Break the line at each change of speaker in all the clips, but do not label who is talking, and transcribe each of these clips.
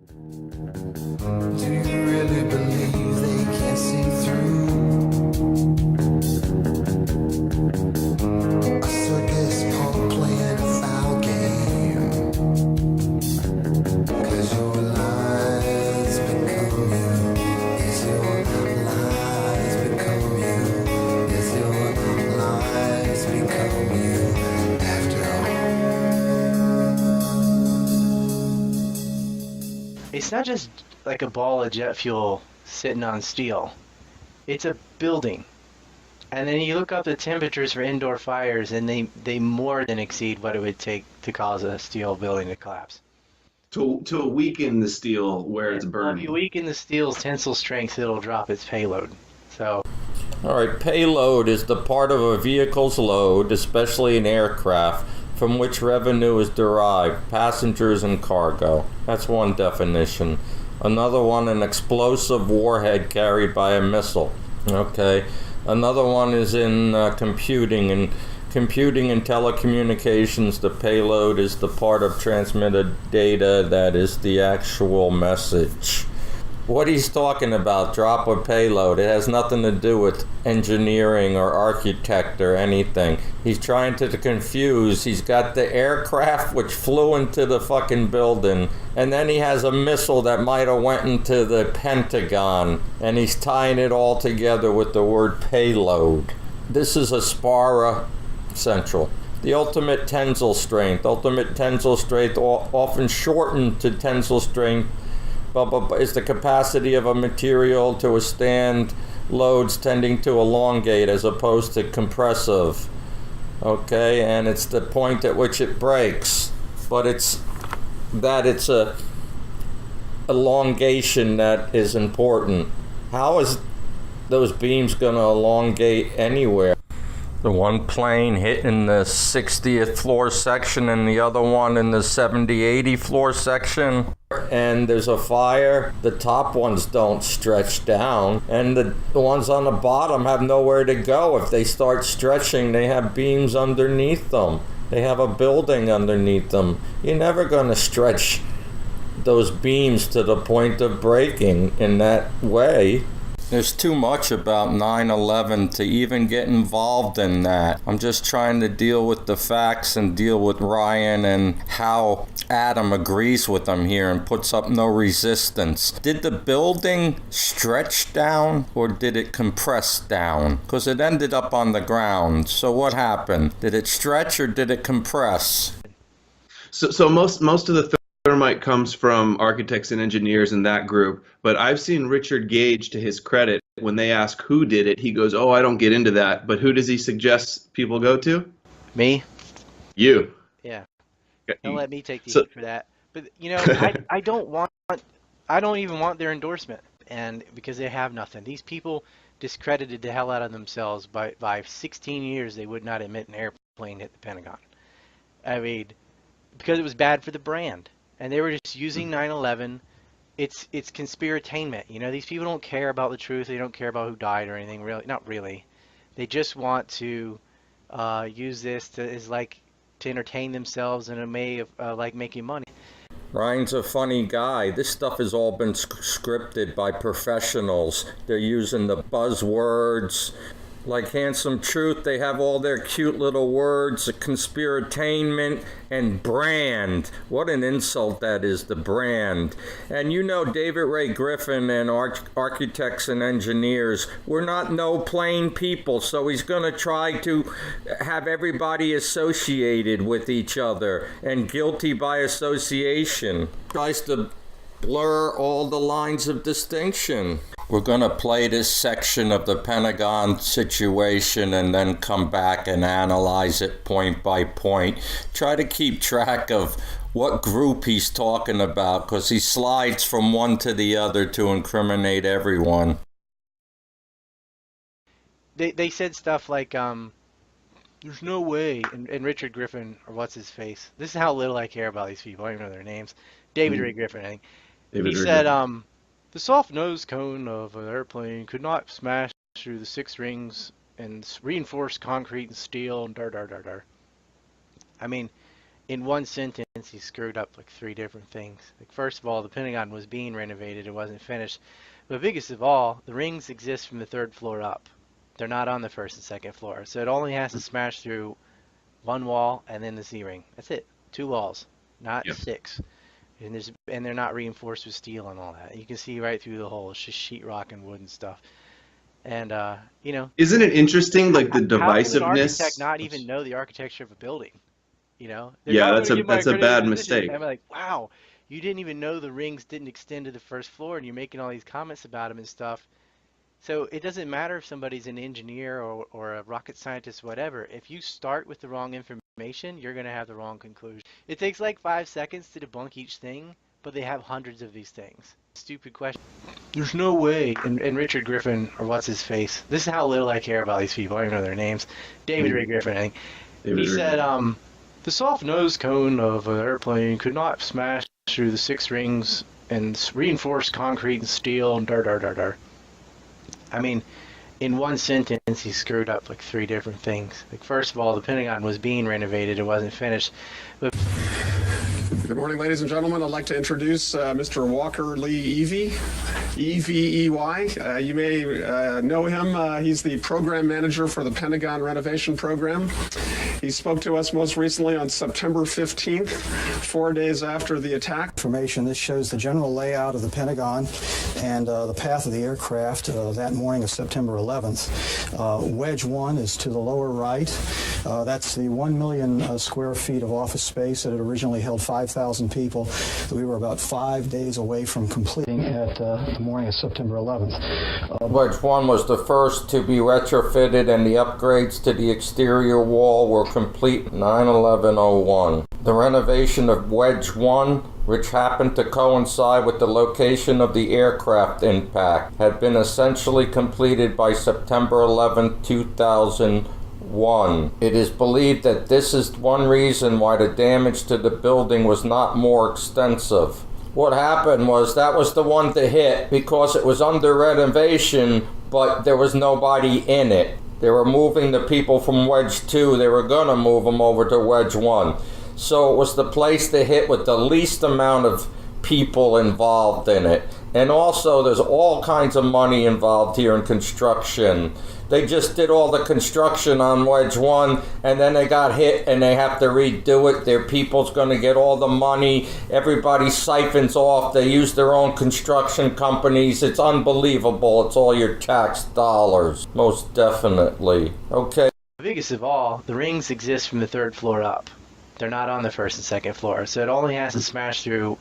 Do you really believe they can't see through a circus punk playing a foul game? 'Cause your lies become you. Yes, your lies become you. Yes, your lies become you after all.
It's not just like a ball of jet fuel sitting on steel. It's a building. And then you look up the temperatures for indoor fires, and they more than exceed what it would take to cause a steel building to collapse.
To weaken the steel where it's
Well, if you
burning.
weaken the steel's tensile strength, it'll drop its payload. So,
All right, payload is the part of a vehicle's load, especially an aircraft, from which revenue is derived, passengers and cargo. That's one definition. Another one, an explosive warhead carried by a missile. Okay. Another one is in computing. In computing and telecommunications, the payload is the part of transmitted data that is the actual message. What he's talking about, drop or payload, it has nothing to do with engineering or architect or anything. He's trying to confuse. He's got the aircraft which flew into the fucking building, and then he has a missile that might have went into the Pentagon, and he's tying it all together with the word payload. This is Aspara Central. The ultimate tensile strength. Ultimate tensile strength, often shortened to tensile strength, is the capacity of a material to withstand loads tending to elongate as opposed to compressive. Okay, and it's the point at which it breaks. But it's a elongation that is important. How is those beams going to elongate anywhere? The one plane hitting the 60th floor section and the other one in the 70, 80 floor section. And there's a fire, the top ones don't stretch down, and the ones on the bottom have nowhere to go. If they start stretching, they have beams underneath them. They have a building underneath them. You're never going to stretch those beams to the point of breaking in that way. There's too much about 9/11 to even get involved in that. I'm just trying to deal with the facts and deal with Ryan and how Adam agrees with him here and puts up no resistance. Did the building stretch down or did it compress down? Because it ended up on the ground. So what happened? Did it stretch or did it compress?
So most of the thermite comes from architects and engineers in that group, but I've seen Richard Gage, to his credit, when they ask who did it, he goes, "Oh, I don't get into that." But who does he suggest people go to?
me?
You.
Yeah. Don't let me take the
So-
heat for that. But, I don't even want their endorsement, and because they have nothing. These people discredited the hell out of themselves. By 16 years, they would not admit an airplane hit the Pentagon. I mean, because it was bad for the brand. And they were just using 9/11. It's conspiratainment. These people don't care about the truth. They don't care about who died or anything. Really, not really. They just want to use this to entertain themselves in a way of like making money.
Ryan's a funny guy. This stuff has all been scripted by professionals. They're using the buzzwords. Like Handsome Truth, they have all their cute little words, conspiratainment and brand. What an insult that is, the brand. And David Ray Griffin and architects and engineers, we're not no plain people, so he's going to try to have everybody associated with each other and guilty by association. Tries to blur all the lines of distinction. We're going to play this section of the Pentagon situation and then come back and analyze it point by point. Try to keep track of what group he's talking about, because he slides from one to the other to incriminate everyone.
They said stuff like, there's no way, and Richard Griffin, or what's his face, this is how little I care about these people, I don't even know their names, David Ray Griffin, I think. He said, the soft nose cone of an airplane could not smash through the 6 rings and reinforced concrete and steel and dar. I mean, in one sentence, he screwed up like three different things. Like, first of all, the Pentagon was being renovated; it wasn't finished. But biggest of all, the rings exist from the third floor up. They're not on the first and second floor, so it only has to smash through one wall and then the C ring. That's it. Two walls, not six. And they're not reinforced with steel and all that. You can see right through the hole. It's just sheetrock and wood and stuff. And
isn't it interesting, like the divisiveness?
How can an architect not even know the architecture of a building?
Yeah, that's a bad mistake.
I'm like, wow, you didn't even know the rings didn't extend to the first floor, and you're making all these comments about them and stuff. So it doesn't matter if somebody's an engineer or a rocket scientist, whatever. If you start with the wrong information, you're going to have the wrong conclusion. It takes like 5 seconds to debunk each thing, but they have hundreds of these things. Stupid question. There's no way. And Richard Griffin, or what's his face? This is how little I care about these people. I don't even know their names. David Ray Griffin, I think. He said, the soft nose cone of an airplane could not smash through the 6 rings and reinforced concrete and steel and dar. I mean, in one sentence, he screwed up like 3 different things. Like, first of all, the Pentagon was being renovated; it wasn't finished. But
Good morning, ladies and gentlemen. I'd like to introduce Mr. Walker Lee Evey, E-V-E-Y. You may know him. He's the program manager for the Pentagon renovation program. He spoke to us most recently on September 15th, 4 days after the attack.
Information. This shows the general layout of the Pentagon and the path of the aircraft that morning of September 11th. Wedge 1 is to the lower right. That's the 1 million square feet of office space that had originally held 5,000 people. We were about 5 days away from completing at the morning of September 11th.
Wedge 1 was the first to be retrofitted, and the upgrades to the exterior wall were complete 9/11/01. The renovation of Wedge 1, which happened to coincide with the location of the aircraft impact, had been essentially completed by September 11, 2001. It is believed that this is one reason why the damage to the building was not more extensive. What happened was that was the one to hit because it was under renovation, but there was nobody in it. They were moving the people from Wedge 2. They were going to move them over to Wedge 1. So it was the place to hit with the least amount of people involved in it. And also, there's all kinds of money involved here in construction. They just did all the construction on Wedge 1, and then they got hit, and they have to redo it. Their people's going to get all the money. Everybody siphons off. They use their own construction companies. It's unbelievable. It's all your tax dollars, most definitely. Okay.
the biggest of all, the rings exist from the third floor up. They're not on the first and second floor, so it only has to smash through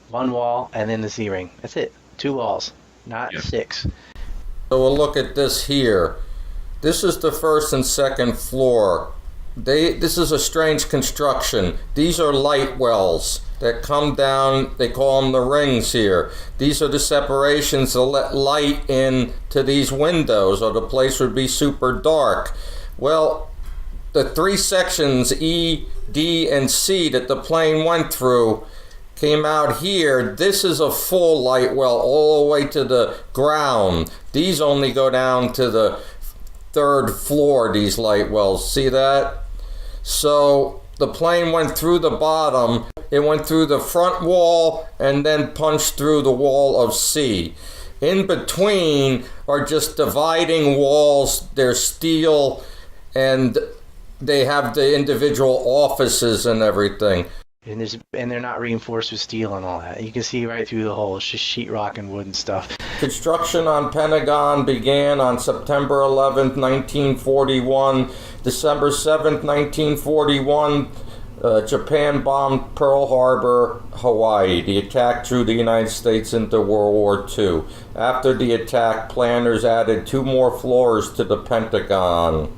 one wall and then the C ring. That's it. 2 walls, not 6.
So we'll look at this here. This is the first and second floor. This is a strange construction. These are light wells that come down. They call them the rings here. These are the separations to let light in to these windows, or the place would be super dark. Well, the 3 sections, E, D, and C, that the plane went through came out here. This is a full light well all the way to the ground. These only go down to the 3rd floor, these light wells. See that? So the plane went through the bottom. It went through the front wall and then punched through the wall of C. In between are just dividing walls. They're steel, and they have the individual offices and everything.
And they're not reinforced with steel and all that. You can see right through the hole. It's just sheetrock and wood and stuff. Construction
on Pentagon began on September 11th, 1941. December 7th, 1941, Japan bombed Pearl Harbor, Hawaii. The attack drew the United States into World War II. After the attack, planners added 2 more floors to the Pentagon.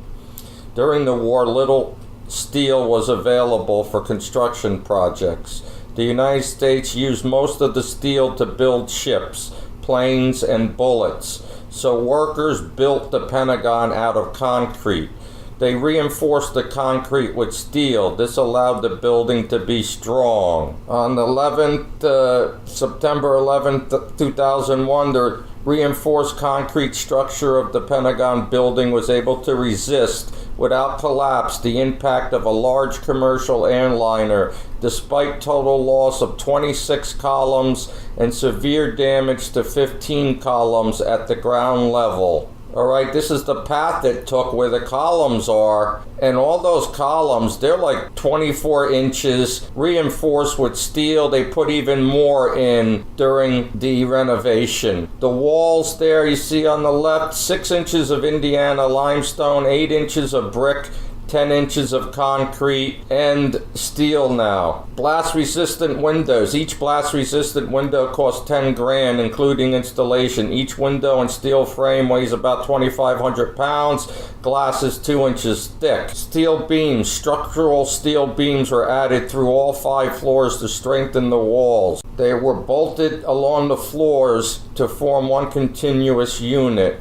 During the war, little steel was available for construction projects. The United States used most of the steel to build ships, planes, and bullets. So workers built the Pentagon out of concrete. They reinforced the concrete with steel. This allowed the building to be strong. On the September 11th, 2001, the reinforced concrete structure of the Pentagon building was able to resist without collapse the impact of a large commercial airliner, despite total loss of 26 columns and severe damage to 15 columns at the ground level. All right, this is the path it took where the columns are, and all those columns, they're like 24 inches reinforced with steel. They put even more in during the renovation. The walls there you see on the left, 6 inches of Indiana limestone, 8 inches of brick, 10 inches of concrete, and steel now. Blast resistant windows. Each blast resistant window costs 10 grand, including installation. Each window and steel frame weighs about 2,500 pounds. Glass is 2 inches thick. Steel beams. Structural steel beams were added through all 5 floors to strengthen the walls. They were bolted along the floors to form one continuous unit.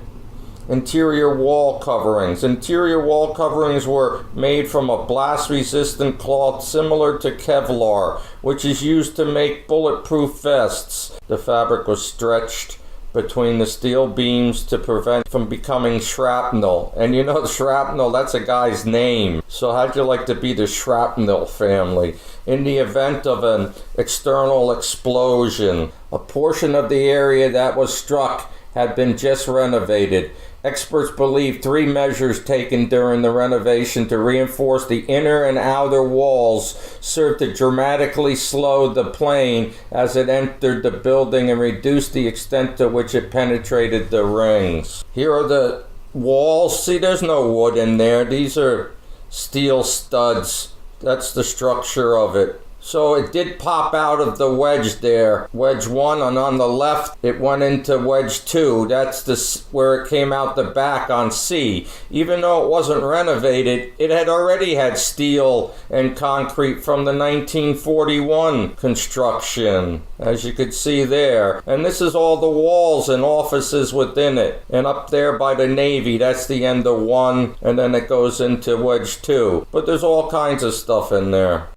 Interior wall coverings. Interior wall coverings were made from a blast-resistant cloth similar to Kevlar, which is used to make bulletproof vests. The fabric was stretched between the steel beams to prevent from becoming shrapnel. And you know, shrapnel, that's a guy's name. So how'd you like to be the shrapnel family? In the event of an external explosion, a portion of the area that was struck had been just renovated. Experts believe 3 measures taken during the renovation to reinforce the inner and outer walls served to dramatically slow the plane as it entered the building and reduce the extent to which it penetrated the rings. Here are the walls. See, there's no wood in there. These are steel studs. That's the structure of it. So it did pop out of the wedge there, wedge 1, and on the left it went into wedge 2. That's where it came out the back on C. Even though it wasn't renovated, it had already had steel and concrete from the 1941 construction, as you could see there. And this is all the walls and offices within it. And up there by the Navy, that's the end of 1, and then it goes into wedge 2. But there's all kinds of stuff in there.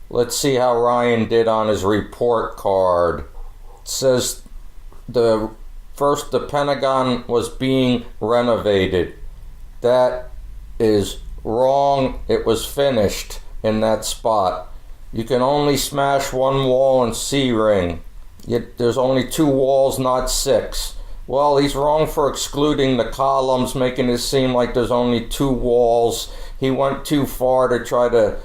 Let's see how Ryan did on his report card. It says the Pentagon was being renovated. That is wrong. It was finished in that spot. You can only smash 1 wall in C-ring. Yet there's only 2 walls, not 6. Well, he's wrong for excluding the columns, making it seem like there's only 2 walls. He went too far to try to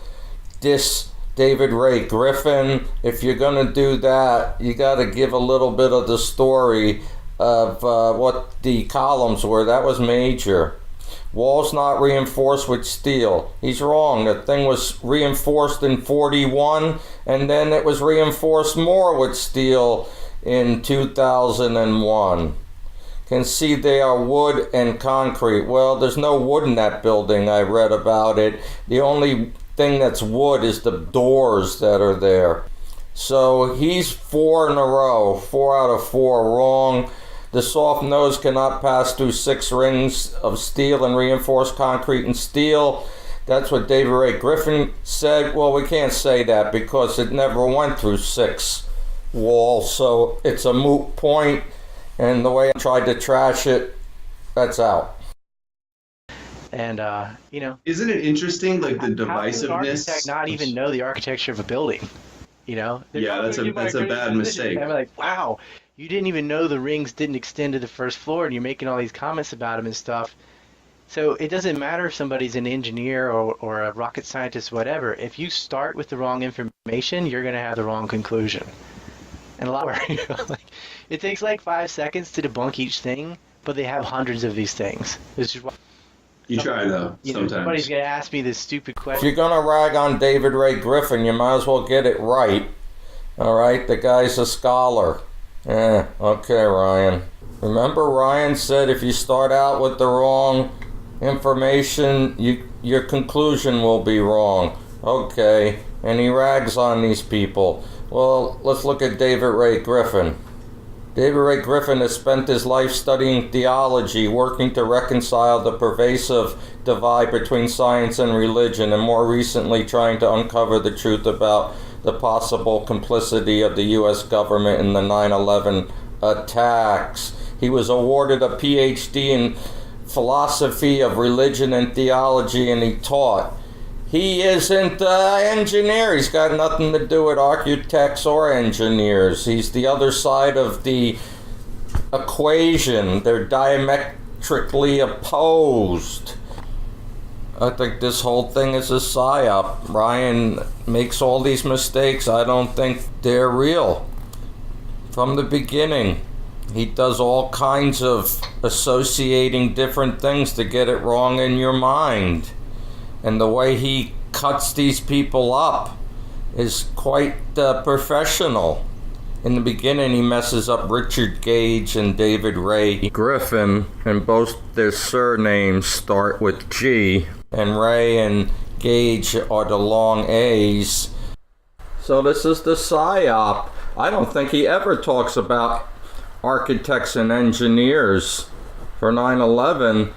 diss David Ray Griffin. If you're going to do that, you got to give a little bit of the story of what the columns were. That was major. Walls not reinforced with steel. He's wrong. The thing was reinforced in 41, and then it was reinforced more with steel in 2001. Can see they are wood and concrete. Well, there's no wood in that building. I read about it. The only thing that's wood is the doors that are there. So he's 4 in a row, 4 out of 4 wrong. The soft nose cannot pass through 6 rings of steel and reinforced concrete and steel. That's what David Ray Griffin said. Well, we can't say that because it never went through 6 walls, so it's a moot point. And the way I tried to trash it, that's out.
And, you know...
Isn't it interesting, like, the divisiveness?
How does an architect not even know the architecture of a building? You know?
Yeah, that's a bad mistake.
I'm like, wow, you didn't even know the rings didn't extend to the first floor, and you're making all these comments about them and stuff. So it doesn't matter if somebody's an engineer or a rocket scientist, whatever. If you start with the wrong information, you're going to have the wrong conclusion. And a lot where, you know, like, it takes like 5 seconds to debunk each thing, but they have hundreds of these things. This is why...
You try, though, sometimes.
Somebody's going to ask me this stupid question.
If you're going to rag on David Ray Griffin, you might as well get it right. All right? The guy's a scholar. Okay, Ryan. Remember, Ryan said if you start out with the wrong information, your conclusion will be wrong. Okay. And he rags on these people. Well, let's look at David Ray Griffin. David Ray Griffin has spent his life studying theology, working to reconcile the pervasive divide between science and religion, and more recently trying to uncover the truth about the possible complicity of the U.S. government in the 9/11 attacks. He was awarded a PhD in philosophy of religion and theology, and he taught. He isn't an engineer. He's got nothing to do with architects or engineers. He's the other side of the equation. They're diametrically opposed. I think this whole thing is a psyop. Ryan makes all these mistakes. I don't think they're real. From the beginning, he does all kinds of associating different things to get it wrong in your mind. And the way he cuts these people up is quite professional. In the beginning, he messes up Richard Gage and David Ray Griffin, and both their surnames start with G. And Ray and Gage are the long A's. So this is the psyop. I don't think he ever talks about architects and engineers for 9/11.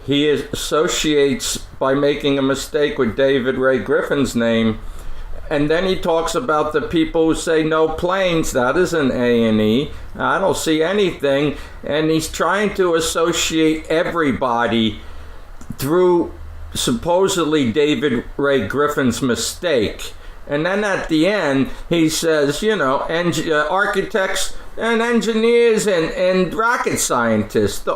He associates by making a mistake with David Ray Griffin's name, and then he talks about the people who say no planes. That isn't A&E. I don't see anything, and he's trying to associate everybody through supposedly David Ray Griffin's mistake. And then at the end, he says, architects and engineers and rocket scientists.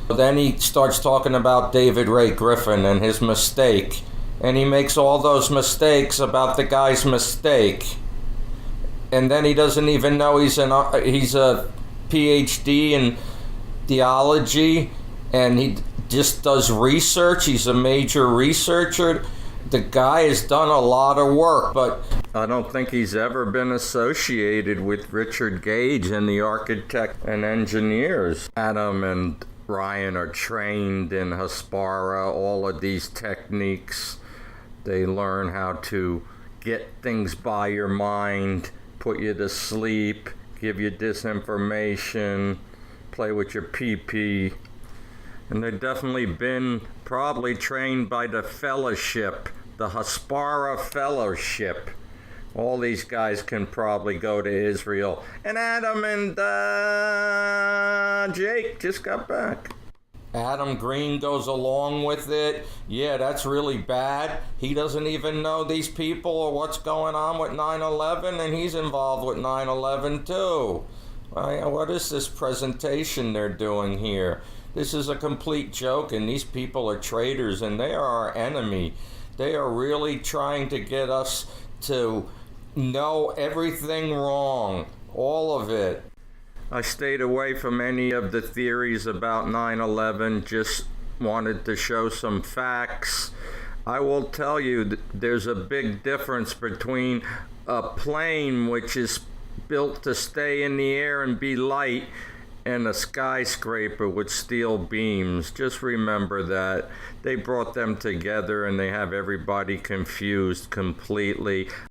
Then he starts talking about David Ray Griffin and his mistake. And he makes all those mistakes about the guy's mistake. And then he doesn't even know he's a PhD in theology. And he just does research. He's a major researcher. The guy has done a lot of work, but I don't think he's ever been associated with Richard Gage and the architect and engineers. Adam and Ryan are trained in Hasbara, all of these techniques. They learn how to get things by your mind, put you to sleep, give you disinformation, play with your PP. And they've definitely been probably trained by the fellowship, the Hasbara Fellowship. All these guys can probably go to Israel. And Adam and Jake just got back. Adam Green goes along with it. Yeah, that's really bad. He doesn't even know these people or what's going on with 9/11, and he's involved with 9/11 too. What is this presentation they're doing here? This is a complete joke, and these people are traitors, and they are our enemy. They are really trying to get us to know everything wrong, all of it. I stayed away from any of the theories about 9/11, just wanted to show some facts. I will tell you there's a big difference between a plane which is built to stay in the air and be light and a skyscraper with steel beams. Just remember that. They brought them together and they have everybody confused completely.